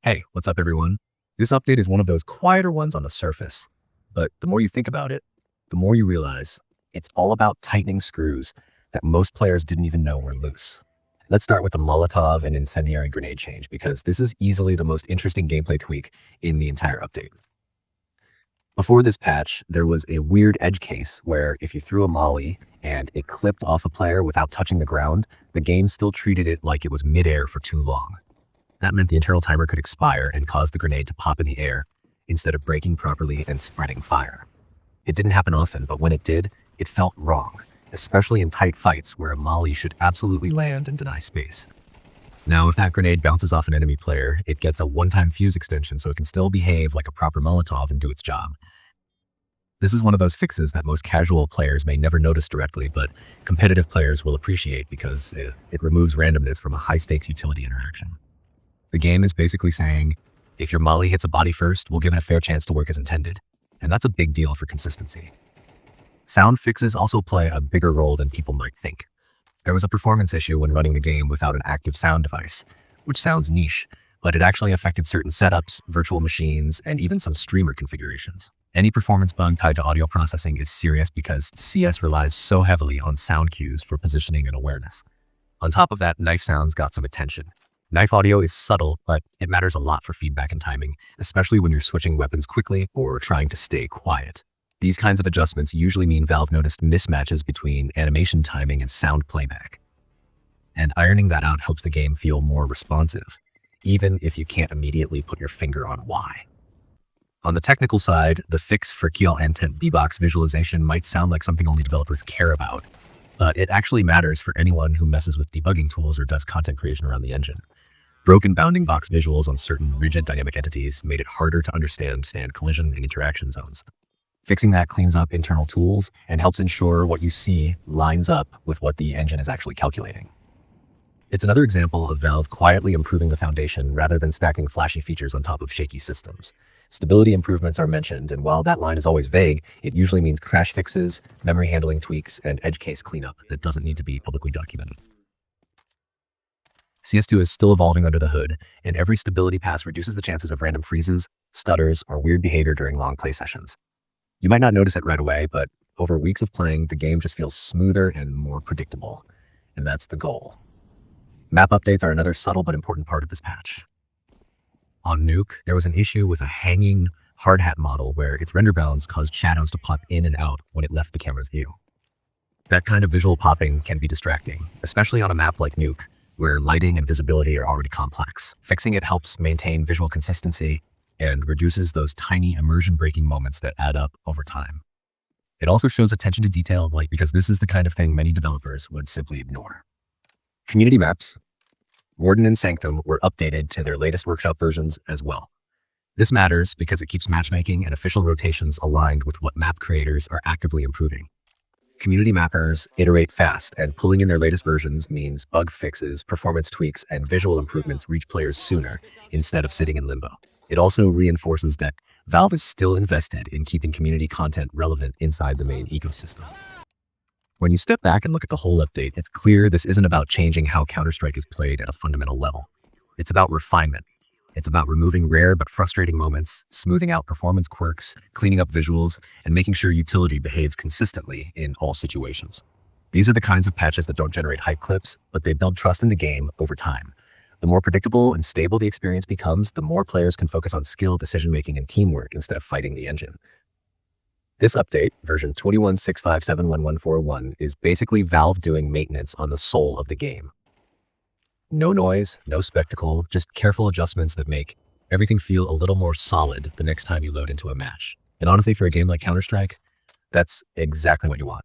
Hey, what's up everyone? This update is one of those quieter ones on the surface, but the more you think about it, the more you realize it's all about tightening screws that most players didn't even know were loose. Let's start with the molotov and incendiary grenade change because this is easily the most interesting gameplay tweak in the entire update. Before this patch, there was a weird edge case where if you threw a molly and it clipped off a player without touching the ground, the game still treated it like it was midair for too long. That meant the internal timer could expire and cause the grenade to pop in the air instead of breaking properly and spreading fire. It didn't happen often, but when it did, it felt wrong, especially in tight fights where a molly should absolutely land and deny space. Now, if that grenade bounces off an enemy player, it gets a one-time fuse extension so it can still behave like a proper molotov and do its job. This is one of those fixes that most casual players may never notice directly, but competitive players will appreciate because it removes randomness from a high-stakes utility interaction. The game is basically saying, if your molly hits a body first, we'll give it a fair chance to work as intended. And that's a big deal for consistency. Sound fixes also play a bigger role than people might think. There was a performance issue when running the game without an active sound device, which sounds niche, but it actually affected certain setups, virtual machines, and even some streamer configurations. Any performance bug tied to audio processing is serious because CS relies so heavily on sound cues for positioning and awareness. On top of that, knife sounds got some attention. Knife audio is subtle, but it matters a lot for feedback and timing, especially when you're switching weapons quickly or trying to stay quiet. These kinds of adjustments usually mean Valve noticed mismatches between animation timing and sound playback. And ironing that out helps the game feel more responsive, even if you can't immediately put your finger on why. On the technical side, the fix for Kill Intent B-Box visualization might sound like something only developers care about, but it actually matters for anyone who messes with debugging tools or does content creation around the engine. Broken bounding box visuals on certain rigid dynamic entities made it harder to understand collision and interaction zones. Fixing that cleans up internal tools and helps ensure what you see lines up with what the engine is actually calculating. It's another example of Valve quietly improving the foundation rather than stacking flashy features on top of shaky systems. Stability improvements are mentioned, and while that line is always vague, it usually means crash fixes, memory handling tweaks, and edge case cleanup that doesn't need to be publicly documented. CS2 is still evolving under the hood, and every stability pass reduces the chances of random freezes, stutters, or weird behavior during long play sessions. You might not notice it right away, but over weeks of playing, the game just feels smoother and more predictable, and that's the goal. Map updates are another subtle but important part of this patch. On Nuke, there was an issue with a hanging hard hat model where its render bounds caused shadows to pop in and out when it left the camera's view. That kind of visual popping can be distracting, especially on a map like Nuke, where lighting and visibility are already complex. Fixing it helps maintain visual consistency and reduces those tiny immersion-breaking moments that add up over time. It also shows attention to detail of light because this is the kind of thing many developers would simply ignore. Community maps, Warden and Sanctum, were updated to their latest workshop versions as well. This matters because it keeps matchmaking and official rotations aligned with what map creators are actively improving. Community mappers iterate fast, and pulling in their latest versions means bug fixes, performance tweaks, and visual improvements reach players sooner instead of sitting in limbo. It also reinforces that Valve is still invested in keeping community content relevant inside the main ecosystem. When you step back and look at the whole update, it's clear this isn't about changing how Counter-Strike is played at a fundamental level. It's about refinement. It's about removing rare but frustrating moments, smoothing out performance quirks, cleaning up visuals, and making sure utility behaves consistently in all situations. These are the kinds of patches that don't generate hype clips, but they build trust in the game over time. The more predictable and stable the experience becomes, the more players can focus on skill, decision-making, and teamwork instead of fighting the engine. This update, version 21.6571141, is basically Valve doing maintenance on the soul of the game. No noise, no spectacle, just careful adjustments that make everything feel a little more solid the next time you load into a match. And honestly, for a game like Counter-Strike, that's exactly what you want.